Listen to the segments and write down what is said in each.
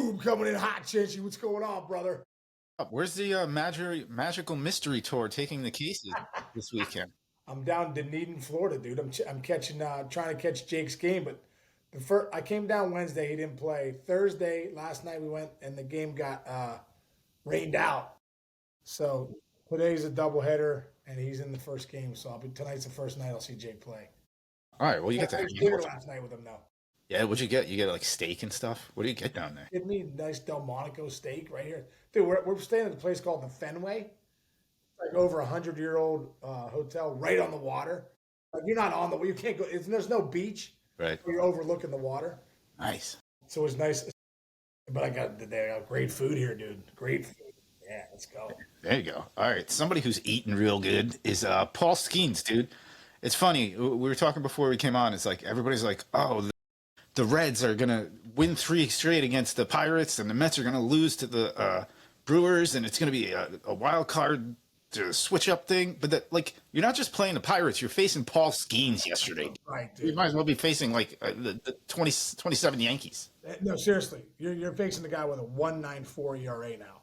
Boom, coming in hot, Chinchy. What's going on, brother? Where's the magical mystery tour taking the cases this weekend? I'm down in Dunedin, Florida, dude. I'm catching, trying to catch Jake's game, but I came down Wednesday. He didn't play. Thursday, last night we went, and the game got rained out. So today's a doubleheader, and he's in the first game. So tonight's the first night I'll see Jake play. All right, well you I get to had hang dinner out. last night with him, though. Yeah, what'd you get? You get like steak and stuff. What do you get down there? Give me a nice Delmonico steak right here, dude. We're staying at a place called the Fenway. Like over 100-year-old hotel right on the water. Like you're not on the you can't go. There's no beach. Right. You're overlooking the water. Nice. So it's nice. But they got great food here, dude. Great food. Yeah, let's go. There you go. All right, somebody who's eating real good is Paul Skenes, dude. It's funny. We were talking before we came on. It's like everybody's like, oh, the Reds are gonna win 3 straight against the Pirates, and the Mets are gonna lose to the Brewers, and it's gonna be a wild card switch up thing. But that, like, you're not just playing the Pirates, you're facing Paul Skenes yesterday. Right, dude. You might as well be facing like the 27 Yankees. No, seriously, you're facing the guy with a 1.94 ERA now.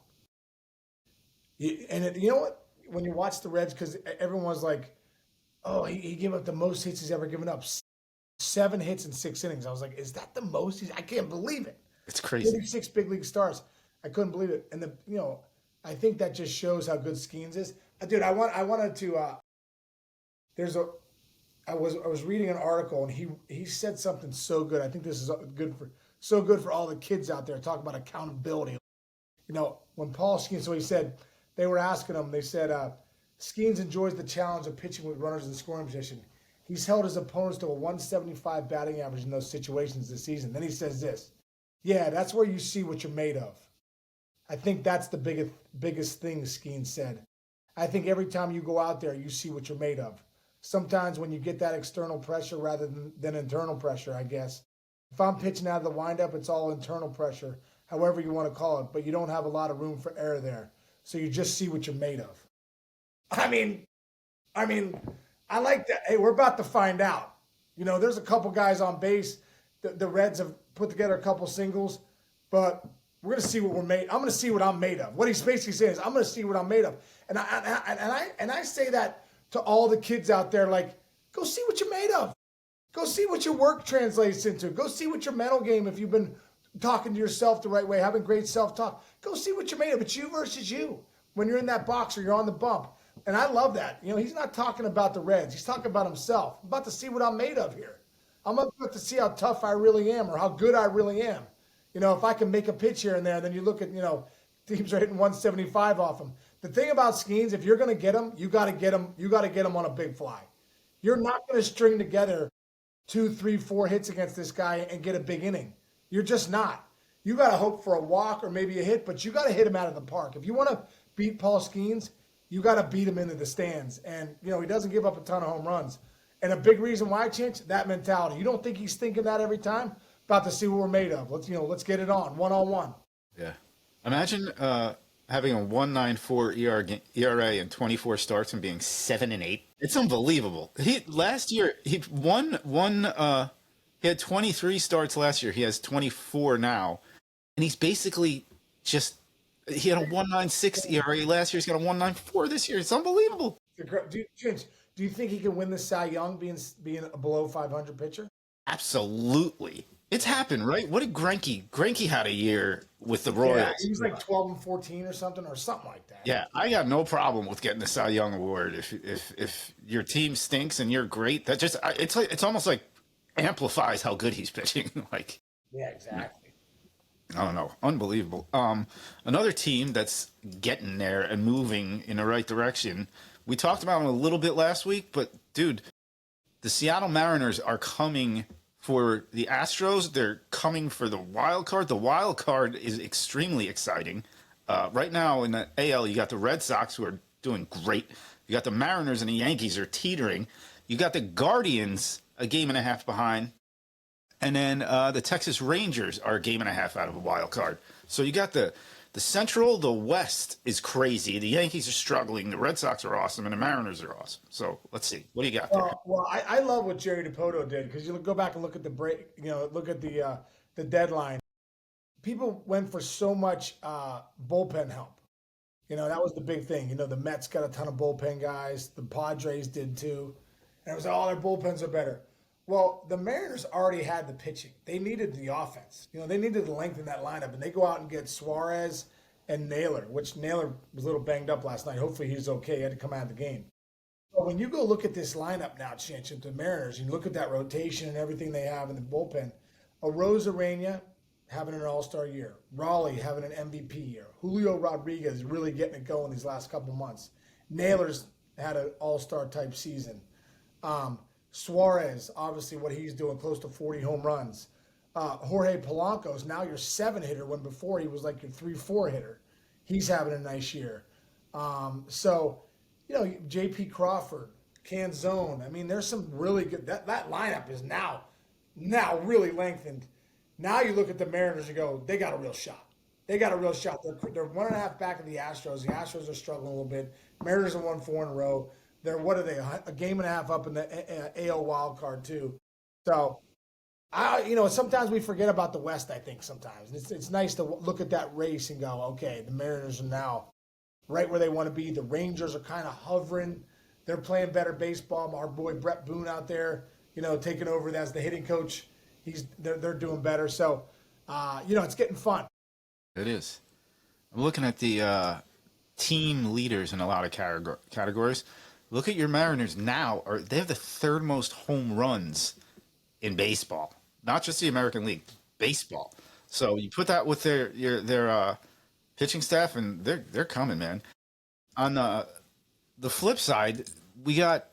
You know what? When you watch the Reds, because everyone was like, "Oh, he gave up the most hits he's ever given up, 7 hits in 6 innings." I was like, "Is that the most?" I can't believe it. It's crazy. 36 big league stars. I couldn't believe it. And I think that just shows how good Skenes is. Dude, I wanted to. I was reading an article, and he said something so good. I think this is good for all the kids out there. Talk about accountability. When Paul Skenes, so he said, they were asking him. They said Skenes enjoys the challenge of pitching with runners in scoring position. He's held his opponents to a 175 batting average in those situations this season. Then he says this. Yeah, that's where you see what you're made of. I think that's the biggest thing Skenes said. I think every time you go out there, you see what you're made of. Sometimes when you get that external pressure rather than internal pressure, I guess. If I'm pitching out of the windup, it's all internal pressure, however you want to call it, but you don't have a lot of room for error there. So you just see what you're made of. I mean, I like that. Hey, we're about to find out. There's a couple guys on base. The Reds have put together a couple singles, but we're going to see what we're made. I'm going to see what I'm made of. What he's basically saying is, I'm going to see what I'm made of. And I say that to all the kids out there, like, go see what you're made of. Go see what your work translates into. Go see what your mental game, if you've been talking to yourself the right way, having great self-talk, go see what you're made of. It's you versus you when you're in that box or you're on the bump. And I love that. He's not talking about the Reds. He's talking about himself. I'm about to see what I'm made of here. I'm about to see how tough I really am or how good I really am. If I can make a pitch here and there, then you look at, teams are hitting 175 off him. The thing about Skenes, if you're going to get him, you got to get him on a big fly. You're not going to string together 2, 3, 4 hits against this guy and get a big inning. You're just not. You got to hope for a walk or maybe a hit, but you got to hit him out of the park. If you want to beat Paul Skenes, you got to beat him into the stands. And, he doesn't give up a ton of home runs. And a big reason why, Chinch, that mentality. You don't think he's thinking that every time? About to see what we're made of. Let's get it on, one-on-one. Yeah. Imagine having a 1.94 ERA and 24 starts and being 7-8. It's unbelievable. Last year he had 23 starts last year. He has 24 now, and he's basically he had a 1.96 ERA last year. He's got a 1.94 this year. It's unbelievable. Do you think he can win the Cy Young being a below 500 pitcher? Absolutely. It's happened, right? What did Greinke had a year with the Royals. Yeah, he was like 12-14 or something like that. Yeah, I got no problem with getting the Cy Young award if your team stinks and you're great. That it's almost like amplifies how good he's pitching. Like, yeah, exactly. I don't know, unbelievable. Another team that's getting there and moving in the right direction. We talked about them a little bit last week, but dude, the Seattle Mariners are coming for the Astros. They're coming for the wild card. The wild card is extremely exciting. Right now in the AL, you got the Red Sox, who are doing great. You got the Mariners and the Yankees are teetering. You got the Guardians a game and a half behind. And then the Texas Rangers are a game and a half out of a wild card. So you got the Central, the West is crazy. The Yankees are struggling. The Red Sox are awesome, and the Mariners are awesome. So let's see. What do you got there? Well, I love what Jerry DiPoto did, because you go back and look at the break. Look at the deadline. people went for so much bullpen help. That was the big thing. The Mets got a ton of bullpen guys. The Padres did too. And it was all their bullpens are better. Well, the Mariners already had the pitching. They needed the offense. They needed to lengthen that lineup. And they go out and get Suarez and Naylor, which Naylor was a little banged up last night. Hopefully he's okay. He had to come out of the game. But when you go look at this lineup now, Championship, the Mariners, and you look at that rotation and everything they have in the bullpen, Arozarena having an all-star year. Raleigh having an MVP year. Julio Rodriguez really getting it going these last couple months. Naylor's had an all-star type season. Suarez, obviously what he's doing, close to 40 home runs. Jorge Polanco's now your 7-hitter when before he was like your 3-4 hitter. He's having a nice year. J.P. Crawford, Canzone. I mean, there's some really good – that lineup is now really lengthened. Now you look at the Mariners and go, they got a real shot. They're 1.5 back of the Astros. The Astros are struggling a little bit. Mariners have won 4 in a row. They're, what are they, a game and a half up in the AL wildcard too. So, sometimes we forget about the West, I think, sometimes. It's nice to look at that race and go, okay, the Mariners are now right where they want to be. The Rangers are kind of hovering. They're playing better baseball. Our boy Brett Boone out there, taking over as the hitting coach. They're doing better. So, it's getting fun. It is. I'm looking at the team leaders in a lot of categories. Look at your Mariners now. They have the 3rd most home runs in baseball, not just the American League, baseball. So you put that with their pitching staff, and they're coming, man. On the flip side, we got.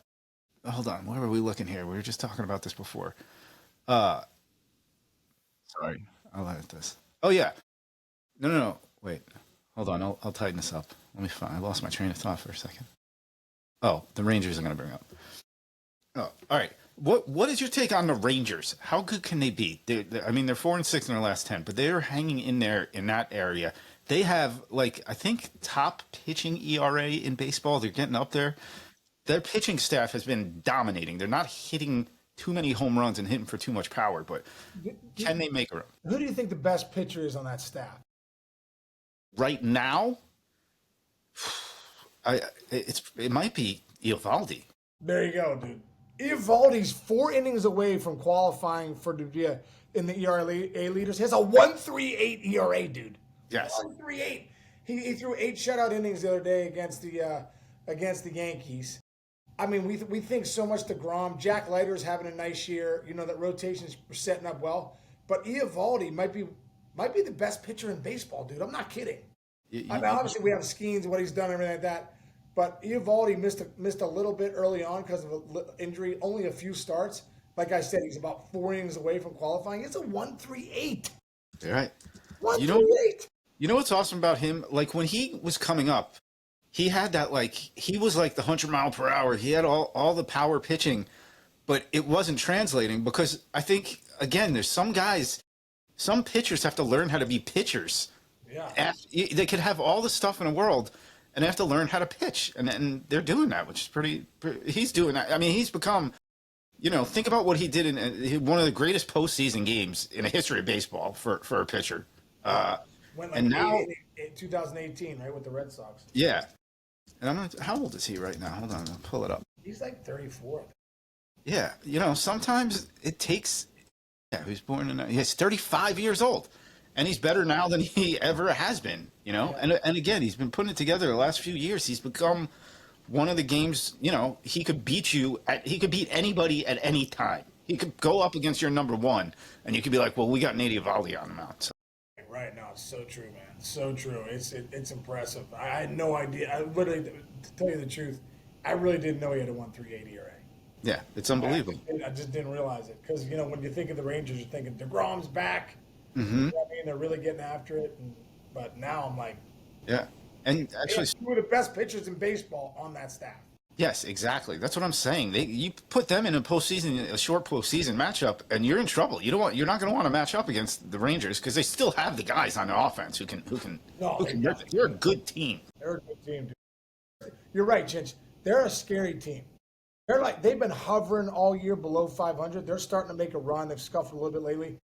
Hold on, where were we looking here? We were just talking about this before. Sorry, I'll edit this. Oh yeah, no. Wait, hold on. I'll tighten this up. Let me find. I lost my train of thought for a second. Oh, the Rangers I'm going to bring up. Oh, all right. What is your take on the Rangers? How good can they be? They're 4-6 in their last 10, but they're hanging in there in that area. They have, I think, top pitching ERA in baseball. They're getting up there. Their pitching staff has been dominating. They're not hitting too many home runs and hitting for too much power, but can they make a run? Who do you think the best pitcher is on that staff? Right now, it might be Eovaldi. There you go, dude. Eovaldi's 4 innings away from qualifying for the in the ERA leaders. He has a 1.38 ERA, dude. Yes. 1.38. He threw 8 shutout innings the other day against the Yankees. I mean, we think so much to Grom. Jack Leiter's having a nice year. That rotation's setting up well. But Eovaldi might be the best pitcher in baseball, dude. I'm not kidding. Obviously, we have Skenes, what he's done, everything like that. But Eovaldi missed a little bit early on because of an injury, only a few starts. Like I said, he's about 4 innings away from qualifying. It's a 1.38. You're right. 1.38. You know what's awesome about him? When he was coming up, he had that, he was like the 100 mile per hour. He had all the power pitching, but it wasn't translating because I think, again, there's some pitchers have to learn how to be pitchers. Yeah. They could have all the stuff in the world, and they have to learn how to pitch, and they're doing that, which is pretty. He's doing that. I mean, he's become, think about what he did in one of the greatest postseason games in the history of baseball for a pitcher. And now, 2018, right, with the Red Sox. Yeah, and how old is he right now? Hold on, I'll pull it up. He's like 34. Yeah, sometimes it takes. Yeah, he was born he's 35 years old. And he's better now than he ever has been, Yeah. And again, he's been putting it together the last few years. He's become one of the games, he could beat he could beat anybody at any time. He could go up against your number 1, and you could be like, well, we got Nate Eovaldi on the mound. So. Right now, it's so true, man. So true. It's impressive. I had no idea. I literally, to tell you the truth, I really didn't know he had a 1.38 ERA. Yeah, it's unbelievable. I just didn't realize it because, when you think of the Rangers, you're thinking DeGrom's back. Mm-hmm. They're really getting after it, but now I'm like, yeah, and actually, 2 of the best pitchers in baseball on that staff. Yes, exactly. That's what I'm saying. You put them in a short postseason matchup, and you're in trouble. You're not going to want to match up against the Rangers because they still have the guys on the offense who can. They're a good team. They're a good team. Dude. You're right, Chinch. They're a scary team. They've been hovering all year below 500. They're starting to make a run. They've scuffled a little bit lately.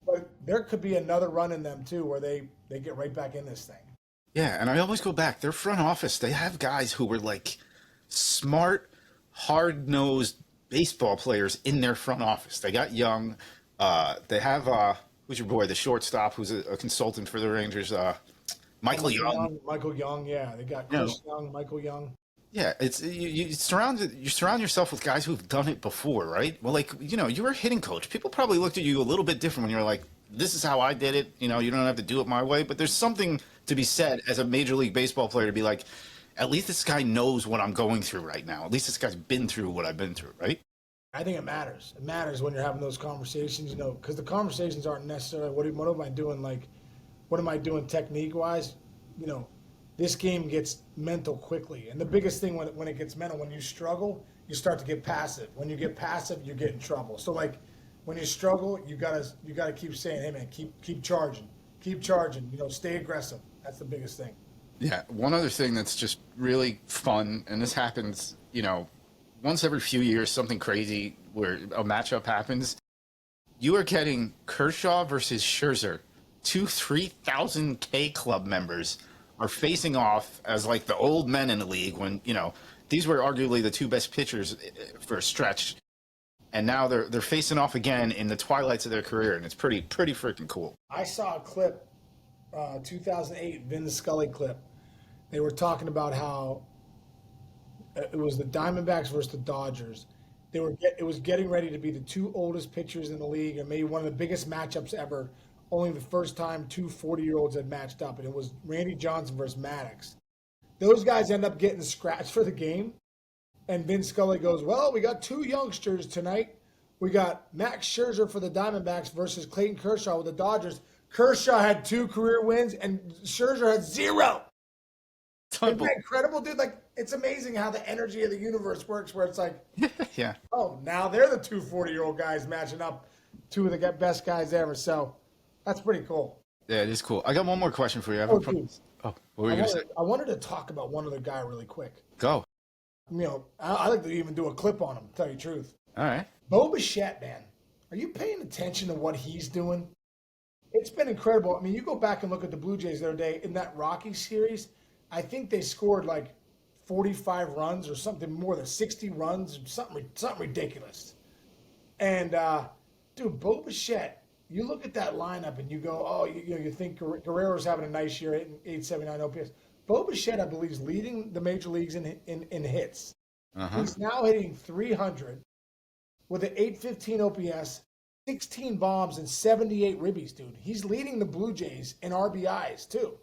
But there could be another run in them too, where they get right back in this thing. Yeah, and I always go back. Their front office, they have guys who were like smart, hard-nosed baseball players in their front office. They got young. They have who's your boy, the shortstop, who's a consultant for the Rangers, Michael Young. Michael Young, yeah, they got You Chris know, Young, Michael Young. yeah, it's you surround yourself with guys who've done it before, right? Well, like you were a hitting coach. People probably looked at you a little bit different when you were like, "This is how I did it." You don't have to do it my way. But there's something to be said as a major league baseball player to be like, at least this guy knows what I'm going through right now. At least this guy's been through what I've been through, right? I think it matters. It matters when you're having those conversations, because the conversations aren't necessarily what am I doing, like what am I doing technique wise. You know, this game gets mental quickly, and the biggest thing when it gets mental, when you struggle, you start to get passive. When you get passive, you get in trouble. So like when you struggle, you gotta keep saying, hey man, keep charging, keep charging. Stay aggressive. That's the biggest thing. Yeah. One other thing that's just really fun, and this happens, once every few years, something crazy where a matchup happens. You are getting Kershaw versus Scherzer. Two 3,000K club members are facing off as like the old men in the league when, these were arguably the two best pitchers for a stretch. And now they're facing off again in the twilights of their career, and it's pretty freaking cool. I saw a clip, 2008 Vin Scully clip. They were talking about how it was the Diamondbacks versus the Dodgers. It was getting ready to be the two oldest pitchers in the league, and maybe one of the biggest matchups ever. Only the first time two 40-year-olds had matched up, and it was Randy Johnson versus Maddox. Those guys end up getting scratched for the game, and Vin Scully goes, "Well, we got two youngsters tonight. We got Max Scherzer for the Diamondbacks versus Clayton Kershaw with the Dodgers. Kershaw had 2 career wins, and Scherzer had 0." Isn't that incredible, dude? Like, it's amazing how the energy of the universe works, where it's like, Yeah. oh, now they're the two 40-year-old guys matching up, two of the best guys ever. So that's pretty cool. Yeah, it is cool. I got one more question for you. Dude, What were you going to say? I wanted to talk about one other guy really quick. Go. I like to even do a clip on him, to tell you the truth. All right. Bo Bichette, man. Are you paying attention to what he's doing? It's been incredible. I mean, you go back and look at the Blue Jays the other day in that Rockies series. I think they scored like 45 runs or something more than 60 runs, something ridiculous. And dude, Bo Bichette, you look at that lineup and you go, oh, you think Guerrero's having a nice year, hitting 879 OPS. Bo Bichette, I believe, is leading the major leagues in hits. Uh-huh. He's now hitting 300 with an 815 OPS, 16 bombs, and 78 ribbies, dude. He's leading the Blue Jays in RBIs, too.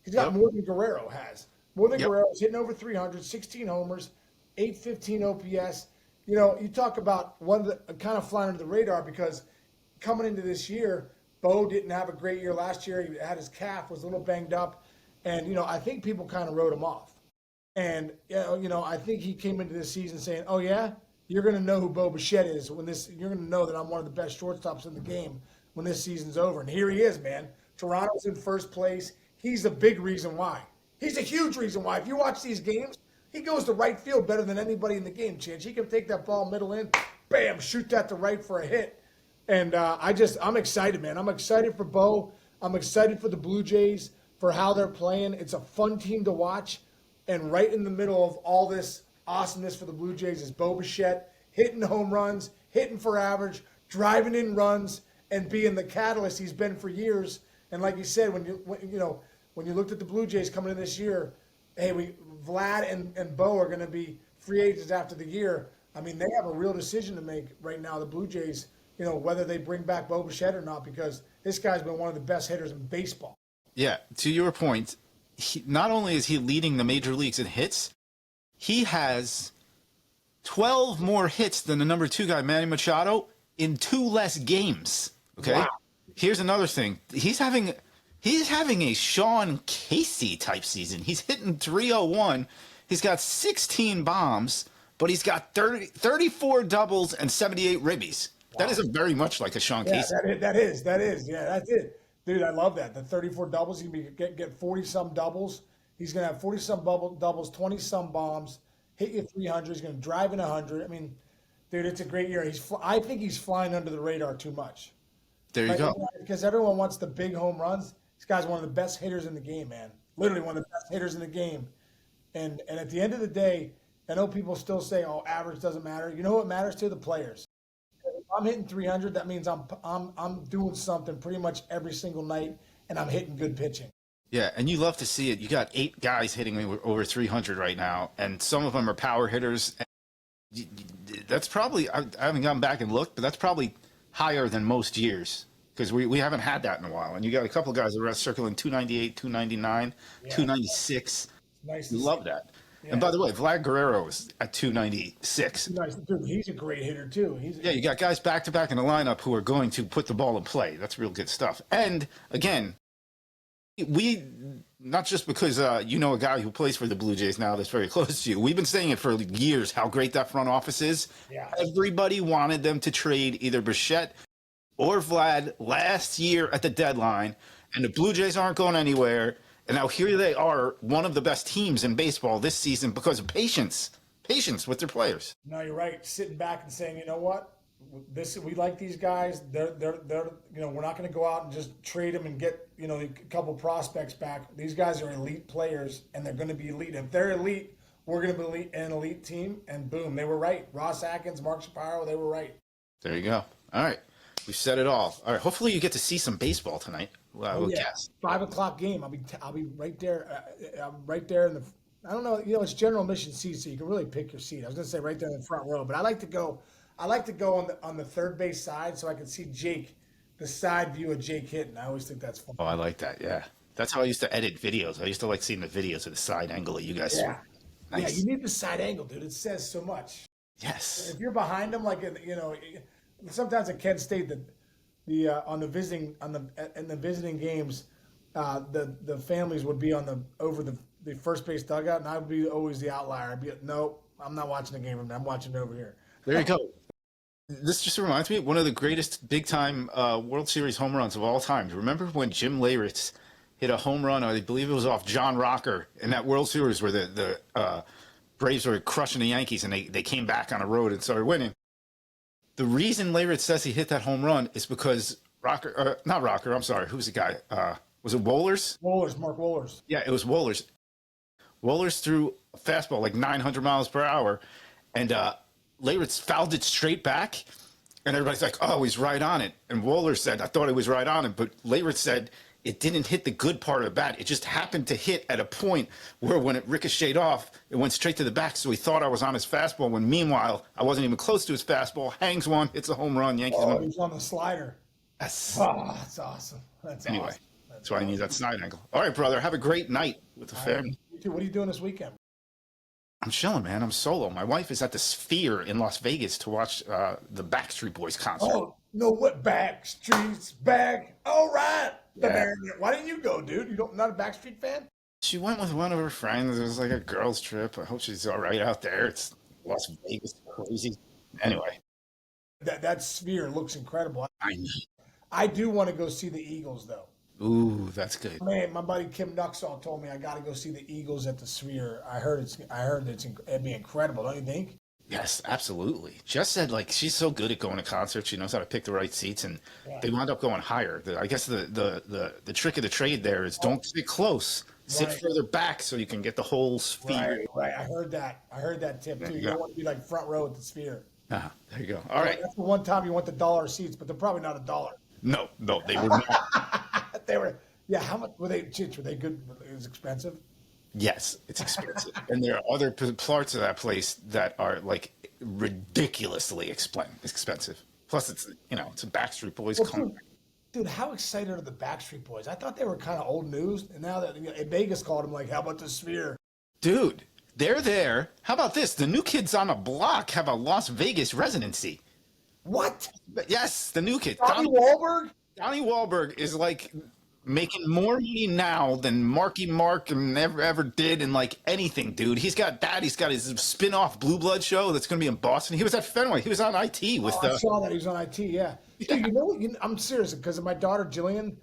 He's got more than Guerrero has. More than Guerrero's hitting over 300, 16 homers, 815 OPS. You talk about one of the kind of flying under the radar because coming into this year, Bo didn't have a great year last year. He had his calf, was a little banged up. And, I think people kind of wrote him off. And, I think he came into this season saying, oh, yeah, you're going to know who Bo Bichette is you're going to know that I'm one of the best shortstops in the game when this season's over. And here he is, man. Toronto's in first place. He's a big reason why. He's a huge reason why. If you watch these games, he goes to right field better than anybody in the game, Chance. He can take that ball middle in, bam, shoot that to right for a hit. And I'm excited, man. I'm excited for Bo. I'm excited for the Blue Jays, for how they're playing. It's a fun team to watch. And right in the middle of all this awesomeness for the Blue Jays is Bo Bichette hitting home runs, hitting for average, driving in runs, and being the catalyst he's been for years. And like you said, when you looked at the Blue Jays coming in this year, hey, Vlad and Bo are going to be free agents after the year. I mean, they have a real decision to make right now, the Blue Jays, whether they bring back Bo Bichette or not, because this guy's been one of the best hitters in baseball. Yeah, to your point, not only is he leading the major leagues in hits, he has 12 more hits than the number 2 guy, Manny Machado, in 2 less games. Okay? Wow. Here's another thing. He's having a Sean Casey type season. He's hitting 301. He's got 16 bombs, but he's got 34 doubles and 78 ribbies. Wow. That is very much like a Sean Casey. That is. Yeah, that's it. Dude, I love that. The 34 doubles, he's going to get 40-some doubles. He's going to have 40-some doubles, 20-some bombs, hit you 300. He's going to drive in 100. I mean, dude, it's a great year. I think he's flying under the radar too much. There you Right? go. Because everyone wants the big home runs. This guy's one of the best hitters in the game, man. Literally one of the best hitters in the game. And at the end of the day, I know people still say, "Oh, average doesn't matter." You know what matters to the players. If I'm hitting 300, that means I'm doing something pretty much every single night, and I'm hitting good pitching. Yeah, and you love to see it. You got 8 guys hitting over 300 right now, and some of them are power hitters. That's probably, I haven't gone back and looked, but that's probably higher than most years because we haven't had that in a while. And you got a couple guys that are circling 298, 299, Yeah. 296. Nice to You see. love that. Yeah. And by the way, Vlad Guerrero is at 296. Nice, dude. He's a great hitter too. Yeah, you got guys back to back in the lineup who are going to put the ball in play. That's real good stuff. And again, we not just because you know a guy who plays for the Blue Jays now that's very close to you. We've been saying it for years how great that front office is. Yeah. Everybody wanted them to trade either Bichette or Vlad last year at the deadline, and the Blue Jays aren't going anywhere. And now here they are, one of the best teams in baseball this season because of patience with their players. No, you're right. Sitting back and saying, you know what, we like these guys. They're we're not going to go out and just trade them and get a couple prospects back. These guys are elite players, and they're going to be elite. If they're elite, we're going to be an elite team. And boom, they were right. Ross Atkins, Mark Shapiro, they were right. There you go. All right, we've said it all. All right, hopefully you get to see some baseball tonight. We'll guess. 5:00 game. I'll be right there. I'm right there in the. I don't know. It's general admission seats, so you can really pick your seat. I was gonna say right there in the front row, but I like to go on the third base side so I can see Jake, the side view of Jake hitting. I always think that's fun. Oh, I like that. Yeah, that's how I used to edit videos. I used to like seeing the videos of the side angle of you guys. Yeah. Nice. Yeah, you need the side angle, dude. It says so much. Yes. If you're behind them, sometimes at Kent State, in the visiting games, the families would be over the first base dugout, and I would be always the outlier. I'd be no, I'm not watching the game from there. I'm watching it over here. There you go. This just reminds me of one of the greatest big-time World Series home runs of all time. Remember when Jim Leyritz hit a home run, or I believe it was off John Rocker, in that World Series where the Braves were crushing the Yankees, and they came back on a road and started winning? The reason Leyritz says he hit that home run is because not Rocker, I'm sorry, who's the guy? Was it Wohlers? Mark Wohlers. Yeah, it was Wohlers. Wohlers threw a fastball like 900 miles per hour, and Leyritz fouled it straight back, and everybody's like, oh, he's right on it. And Wohlers said, I thought he was right on it, but Leyritz said it didn't hit the good part of the bat. It just happened to hit at a point where when it ricocheted off, it went straight to the back, so he thought I was on his fastball, when meanwhile, I wasn't even close to his fastball. Hangs one, hits a home run, Yankees win. He was on the slider. Yes. Oh, that's awesome. Anyway, awesome. that's why I need that side angle. All right, brother, have a great night with the family. You too. What are you doing this weekend? I'm chilling, man. I'm solo. My wife is at the Sphere in Las Vegas to watch the Backstreet Boys concert. Oh, no, what Backstreet's back? All right. Yeah. Why didn't you go, dude? You not a Backstreet fan? She went with one of her friends. It was like a girls' trip. I hope she's all right out there. It's Las Vegas, crazy. Anyway. That Sphere looks incredible. I know. I do want to go see the Eagles, though. Ooh, that's good. Man, my buddy Kim Nuxall told me I got to go see the Eagles at the Sphere. I heard it'd be incredible, don't you think? Yes, absolutely. Jess said she's so good at going to concerts. She knows how to pick the right seats, and they wound up going higher. I guess the trick of the trade there is don't sit close. Sit further back so you can get the whole Sphere. Right. I heard that tip too. You don't want to be front row at the Sphere. There you go. All right. That's the one time you want the dollar seats, but they're probably not $1. No, they were not. They were. Yeah, how much were they? Were they good? It was expensive. Yes, it's expensive, and there are other parts of that place that are ridiculously expensive. Plus, it's a Backstreet Boys concert. Dude, how excited are the Backstreet Boys? I thought they were kind of old news, and now that Vegas called them, how about the Sphere? Dude, they're there. How about this? The New Kids on the Block have a Las Vegas residency. What? Yes, the New Kids. Donnie Wahlberg? Donnie Wahlberg is making more money now than Marky Mark ever did in anything, dude. He's got that. He's got his spin-off Blue Blood show that's going to be in Boston. He was at Fenway. He was on IT with I saw that. He was on IT, yeah. Dude, you know what? I'm serious because of my daughter Jillian.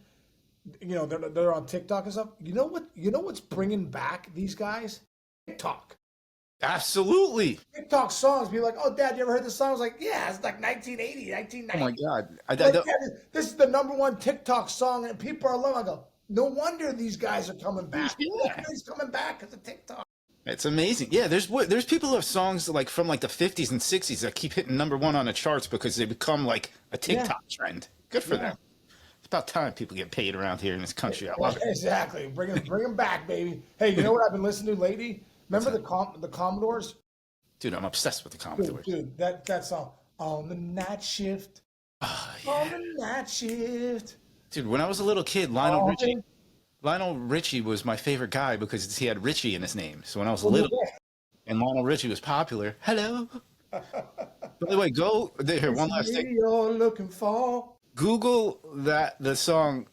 They're on TikTok and stuff. You know what's bringing back these guys? TikTok. Absolutely. TikTok songs. Be like, oh, Dad, you ever heard this song? I was like, yeah, it's like 1980, Oh my 1990. God. Like, yeah, this is the #1 TikTok song, and people are loving. I go, no wonder these guys are coming back. Yeah. He's coming back because of TikTok. It's amazing. Yeah, there's people who have songs like from like the 50s and 60s that keep hitting #1 on the charts because they become like a TikTok trend. Good for them. It's about time people get paid around here in this country. I love it. Exactly. Bring them back, baby. Hey, you know what I've been listening to lately? Remember the Commodores? Dude, I'm obsessed with the Dude, Commodores. dude, that song on the night shift. Oh, On yeah. the night shift. Dude, when I was a little kid, Lionel Richie was my favorite guy because he had Richie in his name. So when I was little and Lionel Richie was popular, hello. By the way, here, one last thing. You're looking for. Google that song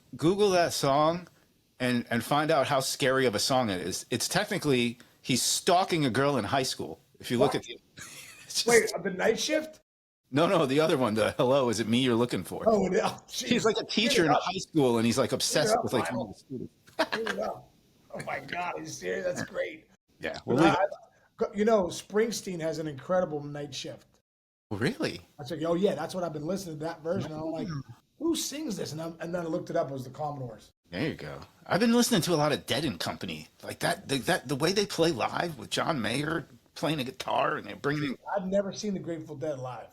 and find out how scary of a song it is. It's technically he's stalking a girl in high school. If you look at Wait, the night shift? No, the other one, the hello, is it me you're looking for? Oh, yeah. He's like a teacher in high school and he's like obsessed with like Lionel. Oh my God, are you serious? That's great. Yeah. You know, Springsteen has an incredible night shift. Really? I said, oh yeah, that's what I've been listening to that version. And I'm like, who sings this? And then I looked it up. It was the Commodores. There you go. I've been listening to a lot of Dead and Company, like the way they play live with John Mayer playing a guitar and they're bringing in. I've never seen the Grateful Dead live.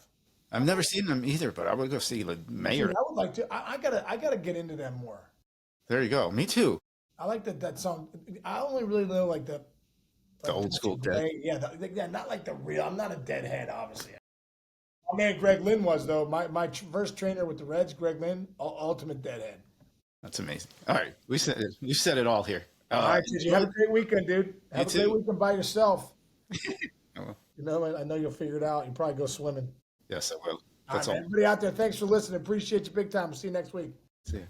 I've never seen them either, but I would go see Mayer. I would like to. I gotta get into them more. There you go. Me too. I like that song. I only really know like the Old school Dead. Yeah, not like the real. I'm not a Deadhead, obviously. My man Greg Lynn was though. My first trainer with the Reds, Greg Lynn, ultimate Deadhead. That's amazing. All right, you said it all here. All right, you have a great weekend, dude. Have a great weekend by yourself. Oh, You know, I know you'll figure it out. You probably go swimming. yes, I will. All right, everybody out there, thanks for listening. Appreciate you big time. See you next week. See ya.